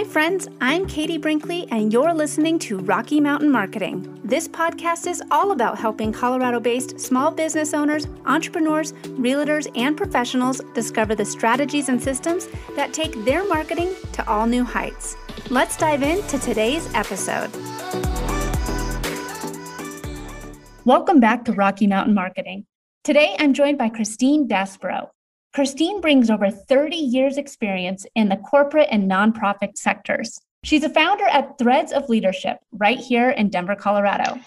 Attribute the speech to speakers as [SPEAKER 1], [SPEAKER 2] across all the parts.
[SPEAKER 1] Hi friends, I'm Katie Brinkley and you're listening to Rocky Mountain Marketing. This podcast is all about helping Colorado-based small business owners, entrepreneurs, realtors, and professionals discover the strategies and systems that take their marketing to all new heights. Let's dive into today's episode. Welcome back to Rocky Mountain Marketing. Today I'm joined by Christine Daspro. Christine brings over 30 years experience in the corporate and nonprofit sectors. She's a founder at Threads of Leadership right here in Denver, Colorado.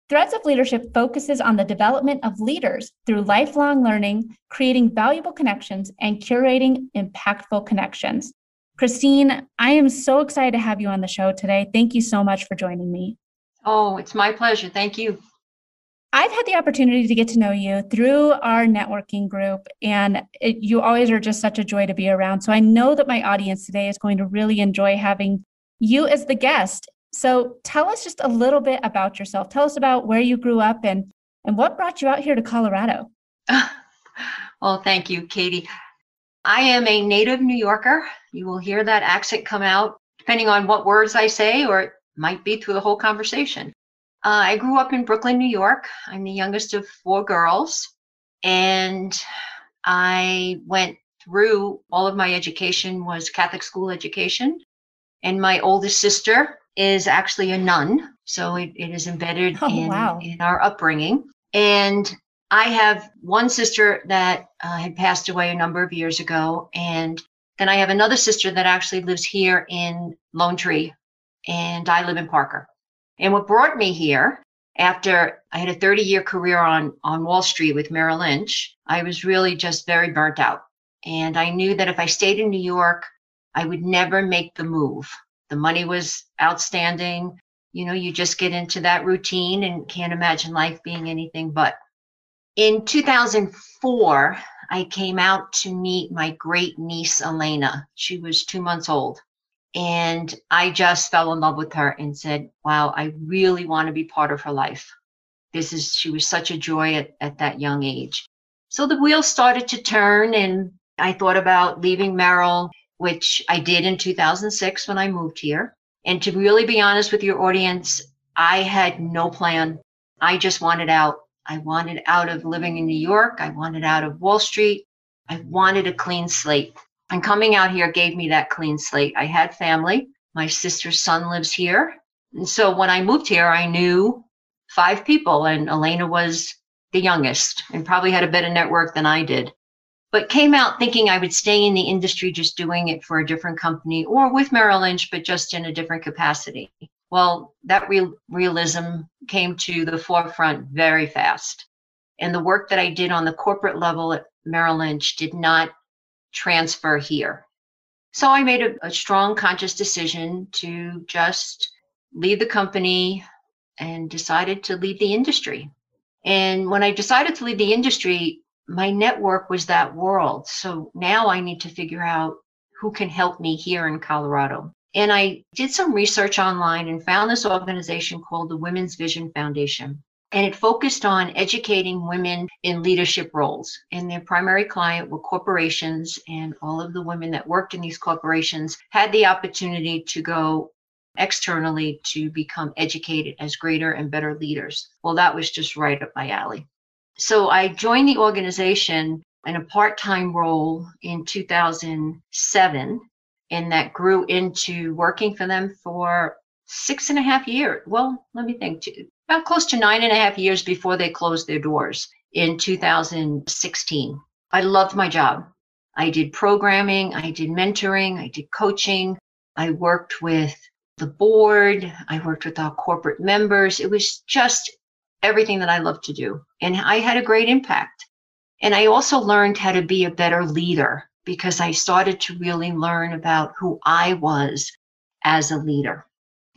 [SPEAKER 1] Threads of Leadership focuses on the development of leaders through lifelong learning, creating valuable connections, and curating impactful connections. Christine, I am so excited to have you on the show today. Thank you so much for joining me.
[SPEAKER 2] Oh, it's my pleasure. Thank you.
[SPEAKER 1] I've had the opportunity to get to know you through our networking group, and you always are just such a joy to be around. So I know that my audience today is going to really enjoy having you as the guest. So tell us just a little bit about yourself. Tell us about where you grew up and what brought you out here to Colorado.
[SPEAKER 2] Well, thank you, Katie. I am a native New Yorker. You will hear that accent come out depending on what words I say, or it might be through the whole conversation. I grew up in Brooklyn, New York. I'm the youngest of 4 girls, and I went through all of my education was Catholic school education, and my oldest sister is actually a nun, so it is embedded in our upbringing. And I have one sister that had passed away a number of years ago, and then I have another sister that actually lives here in Lone Tree, and I live in Parker. And what brought me here, after I had a 30-year career on Wallstreet with Merrill Lynch, I was really just very burnt out. And I knew that if I stayed in New York, I would never make the move. The money was outstanding. You know, you just get into that routine and can't imagine life being anything but. In 2004, I came out to meet my great niece, Elena. She was 2 months old. And I just fell in love with her and said, wow, I really want to be part of her life. She was such a joy at that young age. So the wheels started to turn, and I thought about leaving Merrill, which I did in 2006 when I moved here. And to really be honest with your audience, I had no plan. I just wanted out. I wanted out of living in New York. I wanted out of Wallstreet. I wanted a clean slate. And coming out here gave me that clean slate. I had family. My sister's son lives here. And so when I moved here, I knew 5 people, and Elena was the youngest and probably had a better network than I did. But came out thinking I would stay in the industry, just doing it for a different company or with Merrill Lynch, but just in a different capacity. Well, that realism came to the forefront very fast. And the work that I did on the corporate level at Merrill Lynch did not transfer here. So I made a strong, conscious decision to just leave the company and decided to leave the industry. And when I decided to leave the industry, my network was that world. So now I need to figure out who can help me here in Colorado. And I did some research online and found this organization called the Women's Vision Foundation. And it focused on educating women in leadership roles. And their primary client were corporations, and all of the women that worked in these corporations had the opportunity to go externally to become educated as greater and better leaders. Well, that was just right up my alley. So I joined the organization in a part-time role in 2007, and that grew into working for them for 6.5 years. Well, let me think. About close to 9.5 years before they closed their doors in 2016. I loved my job. I did programming, I did mentoring, I did coaching. I worked with the board. I worked with our corporate members. It was just everything that I love to do. And I had a great impact. And I also learned how to be a better leader because I started to really learn about who I was as a leader.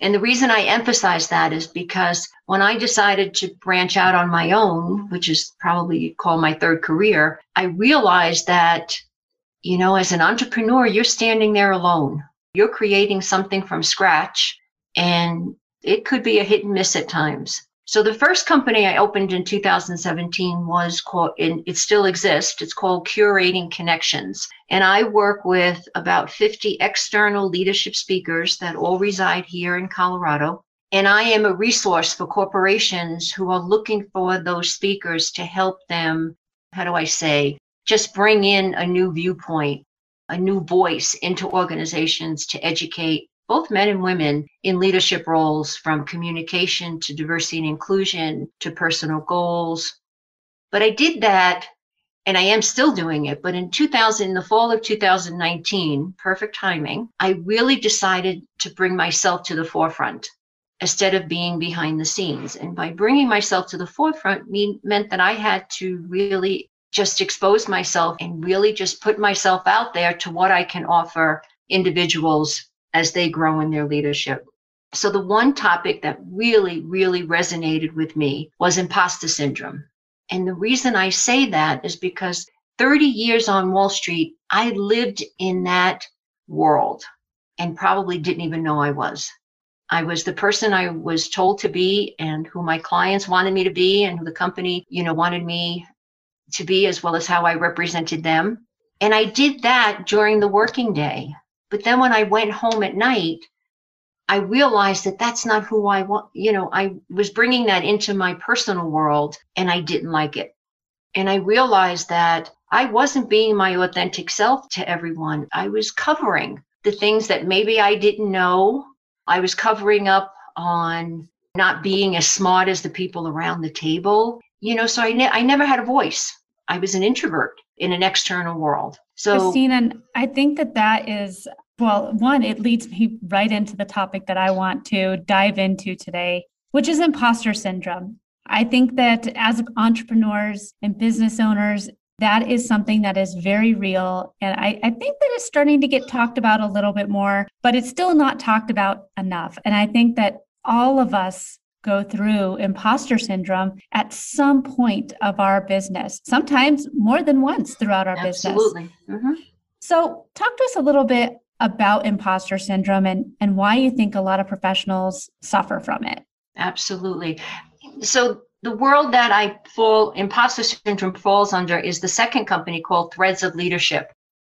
[SPEAKER 2] And the reason I emphasize that is because when I decided to branch out on my own, which is probably you'd call my third career, I realized that, you know, as an entrepreneur, you're standing there alone. You're creating something from scratch, and it could be a hit and miss at times. So the first company I opened in 2017 was called, and it still exists, it's called Curating Connections. And I work with about 50 external leadership speakers that all reside here in Colorado. And I am a resource for corporations who are looking for those speakers to help them, how do I say, just bring in a new viewpoint, a new voice into organizations to educate both men and women in leadership roles, from communication to diversity and inclusion to personal goals. But I did that, and I am still doing it. But in the fall of 2019, perfect timing, I really decided to bring myself to the forefront instead of being behind the scenes. And by bringing myself to the forefront meant that I had to really just expose myself and really just put myself out there to what I can offer individuals as they grow in their leadership. So the one topic that really, really resonated with me was imposter syndrome. And the reason I say that is because 30 years on Wall Street, I lived in that world and probably didn't even know I was. I was the person I was told to be and who my clients wanted me to be and who the company, wanted me to be, as well as how I represented them. And I did that during the working day. But then when I went home at night, I realized that that's not who I want. I was bringing that into my personal world and I didn't like it. And I realized that I wasn't being my authentic self to everyone. I was covering the things that maybe I didn't know. I was covering up on not being as smart as the people around the table. So I never had a voice. I was an introvert in an external world. So,
[SPEAKER 1] Christine, and I think that is, well, one, it leads me right into the topic that I want to dive into today, which is imposter syndrome. I think that as entrepreneurs and business owners, that is something that is very real. And I think that it's starting to get talked about a little bit more, but it's still not talked about enough. And I think that all of us go through imposter syndrome at some point of our business, sometimes more than once throughout our business.
[SPEAKER 2] Absolutely. Mm-hmm.
[SPEAKER 1] So talk to us a little bit about imposter syndrome and why you think a lot of professionals suffer from it.
[SPEAKER 2] Absolutely. So the world that imposter syndrome falls under is the second company called Threads of Leadership.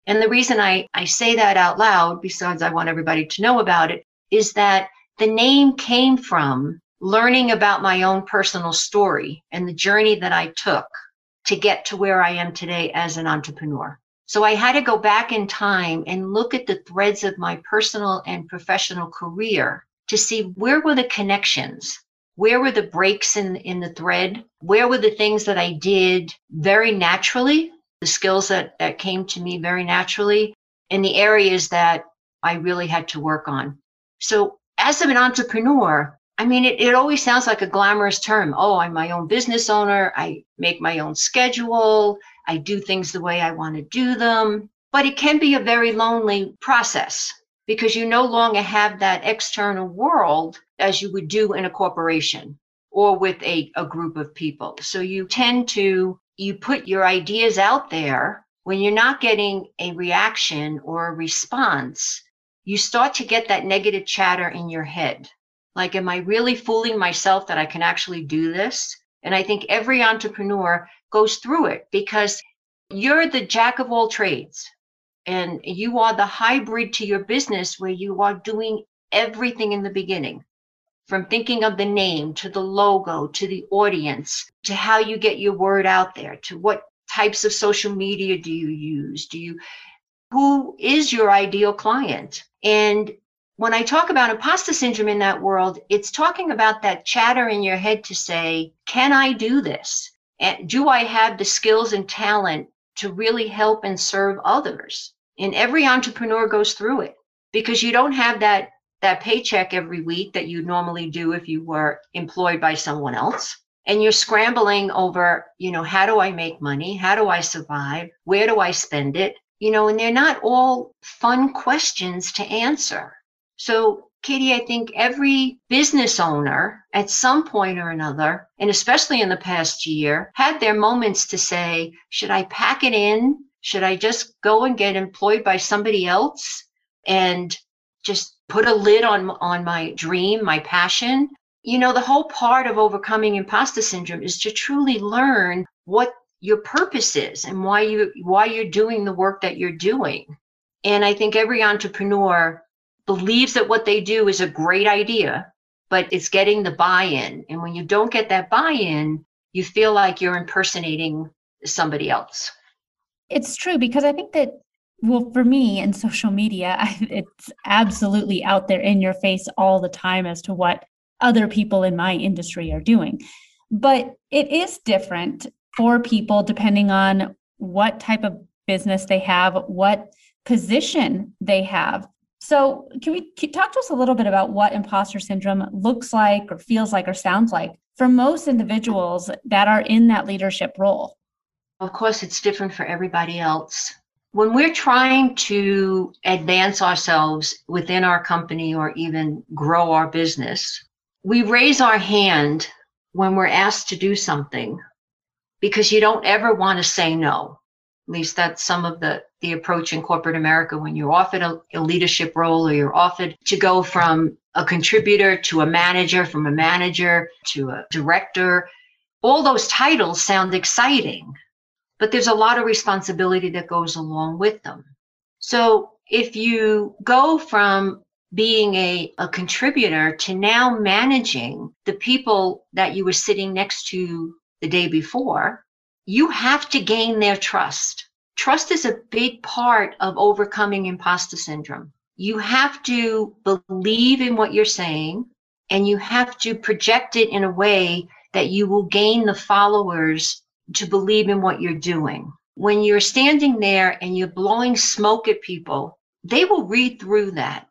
[SPEAKER 2] And the reason I say that out loud, besides I want everybody to know about it, is that the name came from learning about my own personal story and the journey that I took to get to where I am today as an entrepreneur. So I had to go back in time and look at the threads of my personal and professional career to see where were the connections, where were the breaks in the thread, where were the things that I did very naturally, the skills that came to me very naturally, and the areas that I really had to work on. So as an entrepreneur, it always sounds like a glamorous term. Oh, I'm my own business owner. I make my own schedule. I do things the way I want to do them. But it can be a very lonely process because you no longer have that external world as you would do in a corporation or with a group of people. So you put your ideas out there. When you're not getting a reaction or a response, you start to get that negative chatter in your head. Like, am I really fooling myself that I can actually do this? And I think every entrepreneur goes through it because you're the jack of all trades and you are the hybrid to your business where you are doing everything in the beginning, from thinking of the name to the logo, to the audience, to how you get your word out there, to what types of social media do you use? Who is your ideal client? And when I talk about imposter syndrome in that world, it's talking about that chatter in your head to say, can I do this? And do I have the skills and talent to really help and serve others? And every entrepreneur goes through it because you don't have that paycheck every week that you normally do if you were employed by someone else. And you're scrambling over, how do I make money? How do I survive? Where do I spend it? And they're not all fun questions to answer. So, Katie, I think every business owner at some point or another, and especially in the past year, had their moments to say, should I pack it in? Should I just go and get employed by somebody else and just put a lid on my dream, my passion? The whole part of overcoming imposter syndrome is to truly learn what your purpose is and why you're doing the work that you're doing. And I think every entrepreneur believes that what they do is a great idea, but it's getting the buy-in. And when you don't get that buy-in, you feel like you're impersonating somebody else.
[SPEAKER 1] It's true, because I think that, well, for me in social media, it's absolutely out there in your face all the time as to what other people in my industry are doing. But it is different for people depending on what type of business they have, what position they have. So can you talk to us a little bit about what imposter syndrome looks like or feels like or sounds like for most individuals that are in that leadership role?
[SPEAKER 2] Of course, it's different for everybody else. When we're trying to advance ourselves within our company or even grow our business, we raise our hand when we're asked to do something because you don't ever want to say no. At least that's some of the approach in corporate America when you're offered a leadership role or you're offered to go from a contributor to a manager, from a manager to a director. All those titles sound exciting, but there's a lot of responsibility that goes along with them. So if you go from being a contributor to now managing the people that you were sitting next to the day before, you have to gain their trust. Trust is a big part of overcoming imposter syndrome. You have to believe in what you're saying, and you have to project it in a way that you will gain the followers to believe in what you're doing. When you're standing there and you're blowing smoke at people, they will read through that.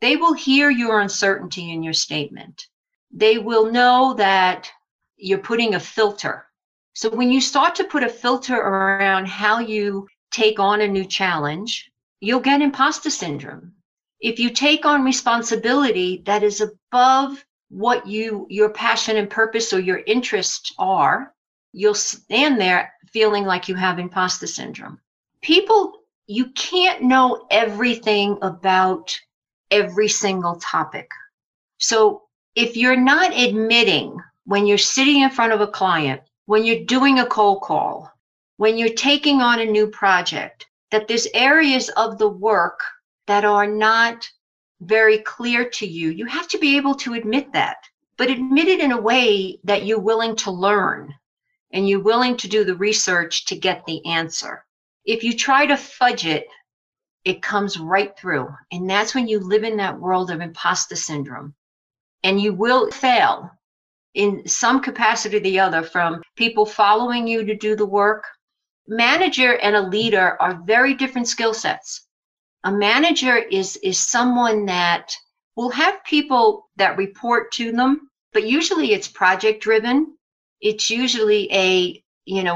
[SPEAKER 2] They will hear your uncertainty in your statement. They will know that you're putting a filter. So when you start to put a filter around how you take on a new challenge, you'll get imposter syndrome. If you take on responsibility that is above what your passion and purpose or your interests are, you'll stand there feeling like you have imposter syndrome. People, you can't know everything about every single topic. So if you're not admitting when you're sitting in front of a client, when you're doing a cold call, when you're taking on a new project, that there's areas of the work that are not very clear to you, you have to be able to admit that, but admit it in a way that you're willing to learn and you're willing to do the research to get the answer. If you try to fudge it, it comes right through. And that's when you live in that world of imposter syndrome. And you will fail in some capacity or the other, from people following you to do the work. Manager and a leader are very different skill sets. A manager is someone that will have people that report to them, but usually it's project driven. It's usually a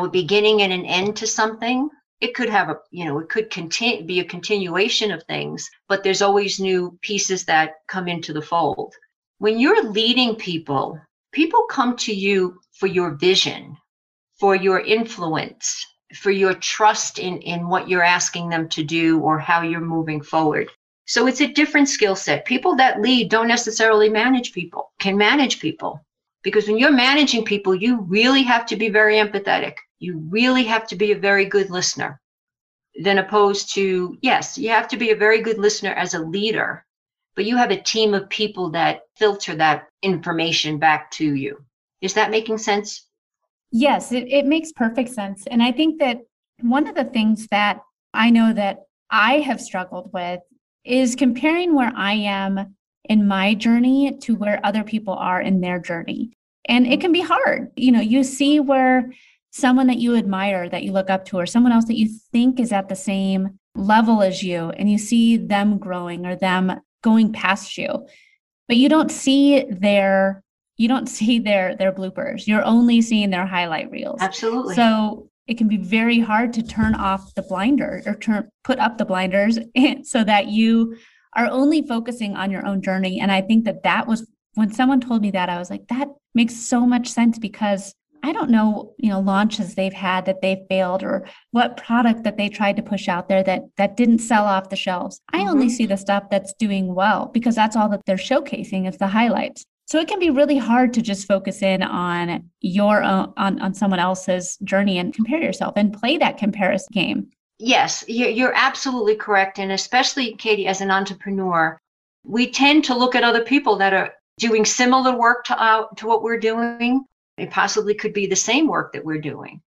[SPEAKER 2] beginning and an end to something. It could have it could be a continuation of things, but there's always new pieces that come into the fold. When you're leading people, people come to you for your vision, for your influence, for your trust in what you're asking them to do or how you're moving forward. So it's a different skill set. People that lead don't necessarily can manage people. Because when you're managing people, you really have to be very empathetic. You really have to be a very good listener. Then opposed to, yes, you have to be a very good listener as a leader, but you have a team of people that filter that information back to you. Is that making sense?
[SPEAKER 1] Yes, it makes perfect sense. And I think that one of the things that I know that I have struggled with is comparing where I am in my journey to where other people are in their journey. And it can be hard. You see where someone that you admire, that you look up to, or someone else that you think is at the same level as you, and you see them growing or them going past you, but you don't see their bloopers. You're only seeing their highlight reels.
[SPEAKER 2] Absolutely.
[SPEAKER 1] So it can be very hard to turn off the blinder or put up the blinders so that you are only focusing on your own journey. And I think that was when someone told me that, I was like, that makes so much sense, because I don't know, launches they've had that they've failed, or what product that they tried to push out there that didn't sell off the shelves. I only see the stuff that's doing well, because that's all that they're showcasing is the highlights. So it can be really hard to just focus in on your own, on someone else's journey and compare yourself and play that comparison game.
[SPEAKER 2] Yes, you're absolutely correct. And especially, Katie, as an entrepreneur, we tend to look at other people that are doing similar work to what we're doing. It possibly could be the same work that we're doing.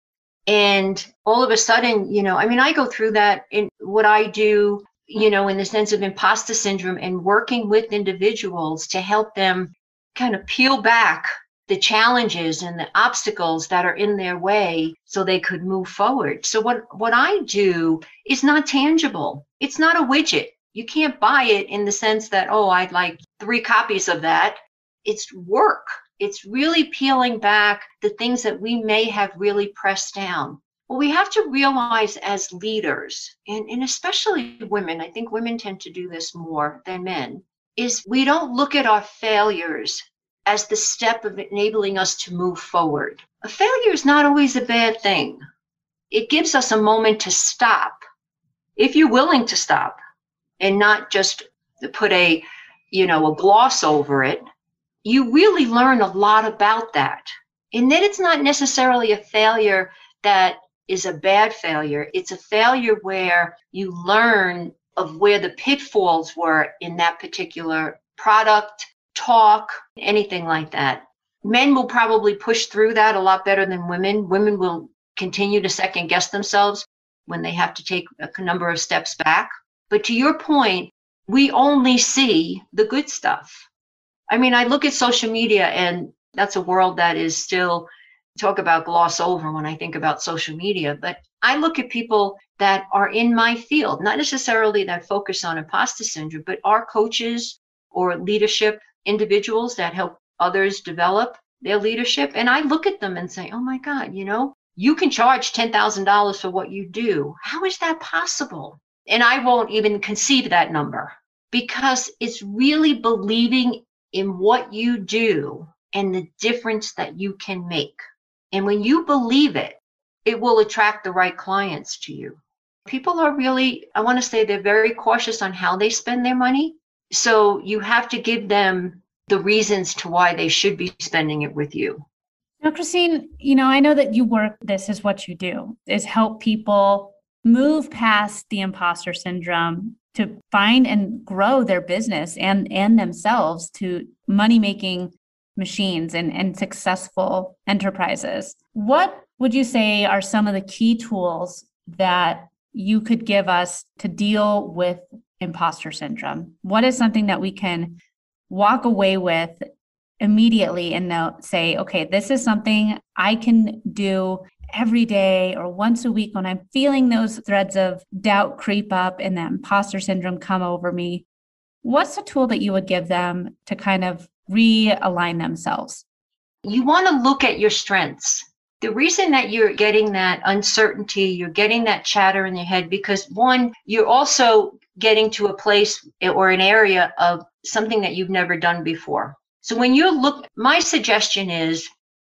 [SPEAKER 2] And all of a sudden, I go through that in what I do, in the sense of imposter syndrome and working with individuals to help them kind of peel back the challenges and the obstacles that are in their way so they could move forward. So what I do is not tangible. It's not a widget. You can't buy it in the sense that, oh, I'd like 3 copies of that. It's work. It's really peeling back the things that we may have really pressed down. What we have to realize as leaders, and especially women, I think women tend to do this more than men, is we don't look at our failures as the step of enabling us to move forward. A failure is not always a bad thing. It gives us a moment to stop, if you're willing to stop, and not just put a gloss over it. You really learn a lot about that. And then it's not necessarily a failure that is a bad failure. It's a failure where you learn of where the pitfalls were in that particular product, talk, anything like that. Men will probably push through that a lot better than women. Women will continue to second guess themselves when they have to take a number of steps back. But to your point, we only see the good stuff. I look at social media, and that's a world that is still, talk about gloss over when I think about social media, but I look at people that are in my field, not necessarily that focus on imposter syndrome, but are coaches or leadership individuals that help others develop their leadership. And I look at them and say, oh my God, you can charge $10,000 for what you do. How is that possible? And I won't even conceive that number, because it's really believing in what you do and the difference that you can make. And when you believe it, it will attract the right clients to you. People are really, I want to say, they're very cautious on how they spend their money. So you have to give them the reasons to why they should be spending it with you.
[SPEAKER 1] Now, Christine, I know that this is what you do, is help people move past the imposter syndrome to find and grow their business and themselves to money-making machines and successful enterprises. What would you say are some of the key tools that you could give us to deal with imposter syndrome? What is something that we can walk away with immediately and say, okay, this is something I can do every day or once a week when I'm feeling those threads of doubt creep up and that imposter syndrome come over me? What's the tool that you would give them to kind of realign themselves?
[SPEAKER 2] You want to look at your strengths. The reason that you're getting that uncertainty, you're getting that chatter in your head, because one, you're also getting to a place or an area of something that you've never done before. So when you look, my suggestion is,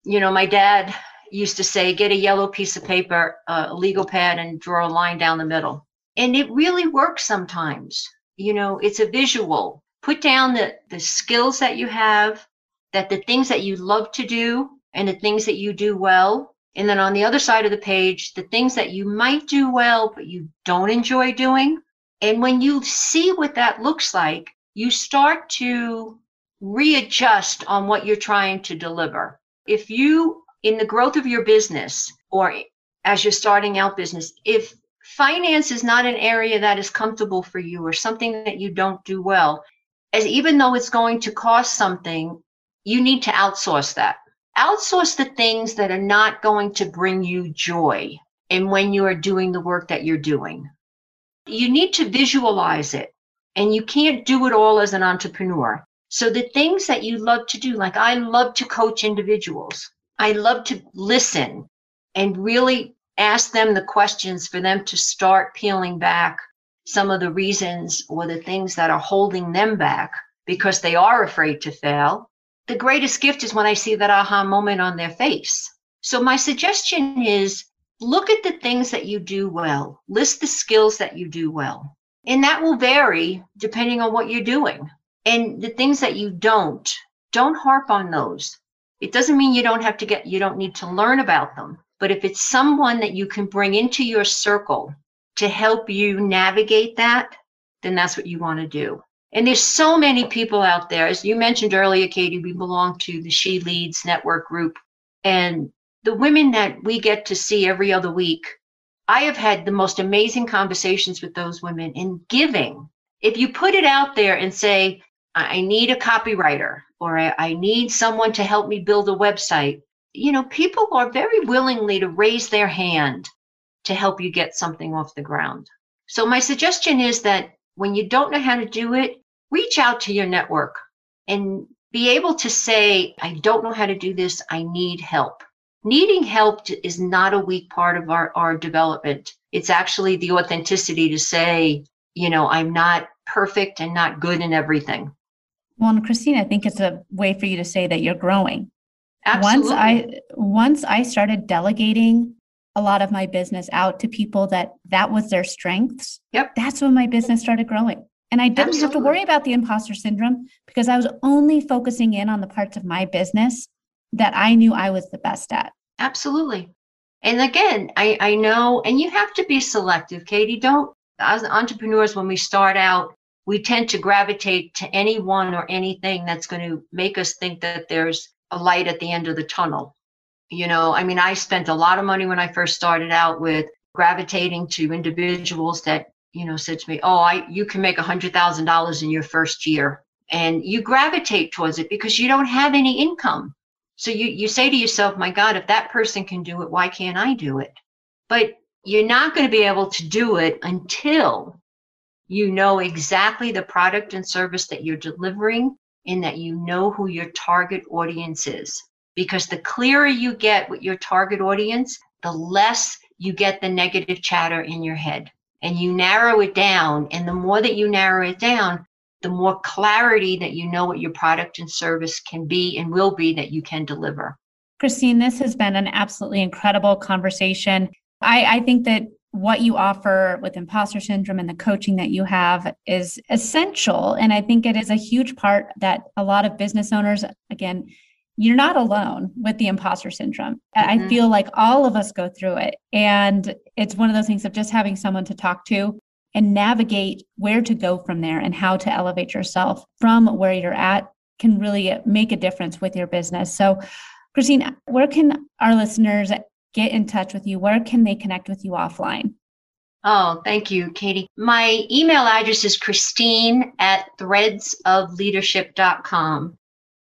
[SPEAKER 2] my dad used to say, get a yellow piece of paper, a legal pad, and draw a line down the middle. And it really works sometimes. It's a visual. Put down the skills that you have, that the things that you love to do and the things that you do well. And then on the other side of the page, the things that you might do well, but you don't enjoy doing. And when you see what that looks like, you start to readjust on what you're trying to deliver. If you, in the growth of your business, or as you're starting out business, if finance is not an area that is comfortable for you or something that you don't do well, as even though it's going to cost something, you need to outsource that. Outsource the things that are not going to bring you joy. And when you are doing the work that you're doing, you need to visualize it, and you can't do it all as an entrepreneur. So the things that you love to do, like I love to coach individuals. I love to listen and really ask them the questions for them to start peeling back some of the reasons or the things that are holding them back because they are afraid to fail. The greatest gift is when I see that aha moment on their face. So my suggestion is, look at the things that you do well. List the skills that you do well. And that will vary depending on what you're doing. And the things that you don't, don't harp on those. It doesn't mean you don't need to learn about them. But if it's someone that you can bring into your circle to help you navigate that, then that's what you want to do. And there's so many people out there. As you mentioned earlier, Katie, we belong to the She Leads network group. And the women that we get to see every other week, I have had the most amazing conversations with those women in giving. If you put it out there and say, I need a copywriter, or I need someone to help me build a website, people are very willingly to raise their hand to help you get something off the ground. So my suggestion is that when you don't know how to do it, reach out to your network and be able to say, I don't know how to do this. I need help. Needing help is not a weak part of our development. It's actually the authenticity to say, I'm not perfect and not good in everything.
[SPEAKER 1] Well, and Christine, I think it's a way for you to say that you're growing.
[SPEAKER 2] Absolutely.
[SPEAKER 1] Once I started delegating a lot of my business out to people that was their strengths,
[SPEAKER 2] yep,
[SPEAKER 1] that's when my business started growing. And I didn't have to worry about the imposter syndrome because I was only focusing in on the parts of my business that I knew I was the best at.
[SPEAKER 2] Absolutely. And again, I know, and you have to be selective, Katie. As entrepreneurs, when we start out, we tend to gravitate to anyone or anything that's going to make us think that there's a light at the end of the tunnel. I spent a lot of money when I first started out with gravitating to individuals that, said to me, you can make $100,000 in your first year. And you gravitate towards it because you don't have any income. So you say to yourself, my God, if that person can do it, why can't I do it? But you're not going to be able to do it until you know exactly the product and service that you're delivering and that you know who your target audience is. Because the clearer you get with your target audience, the less you get the negative chatter in your head. And you narrow it down. And the more that you narrow it down, the more clarity that you know what your product and service can be and will be that you can deliver.
[SPEAKER 1] Christine, this has been an absolutely incredible conversation. I think that what you offer with imposter syndrome and the coaching that you have is essential. And I think it is a huge part that a lot of business owners, again, you're not alone with the imposter syndrome. Mm-hmm. I feel like all of us go through it. And it's one of those things of just having someone to talk to and navigate where to go from there and how to elevate yourself from where you're at can really make a difference with your business. So, Christine, where can our listeners get in touch with you? Where can they connect with you offline?
[SPEAKER 2] Oh, thank you, Katie. My email address is christine@threadsofleadership.com.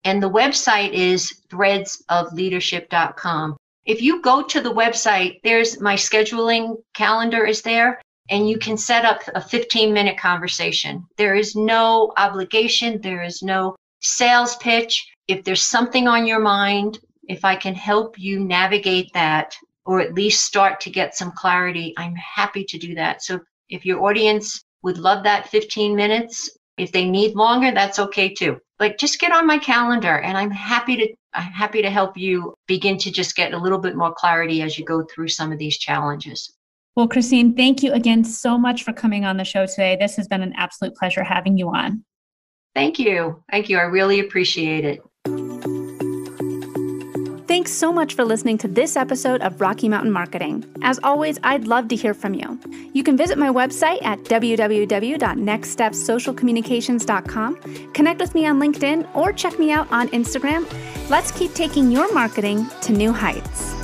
[SPEAKER 2] And the website is threadsofleadership.com. If you go to the website, there's my scheduling calendar is there, and you can set up a 15-minute conversation. There is no obligation. There is no sales pitch. If there's something on your mind, if I can help you navigate that, or at least start to get some clarity, I'm happy to do that. So if your audience would love that 15 minutes, if they need longer, that's okay too. But just get on my calendar, and I'm happy to help you begin to just get a little bit more clarity as you go through some of these challenges.
[SPEAKER 1] Well, Christine, thank you again so much for coming on the show today. This has been an absolute pleasure having you on.
[SPEAKER 2] Thank you. Thank you. I really appreciate it.
[SPEAKER 1] Thanks so much for listening to this episode of Rocky Mountain Marketing. As always, I'd love to hear from you. You can visit my website at www.nextstepsocialcommunications.com, connect with me on LinkedIn, or check me out on Instagram. Let's keep taking your marketing to new heights.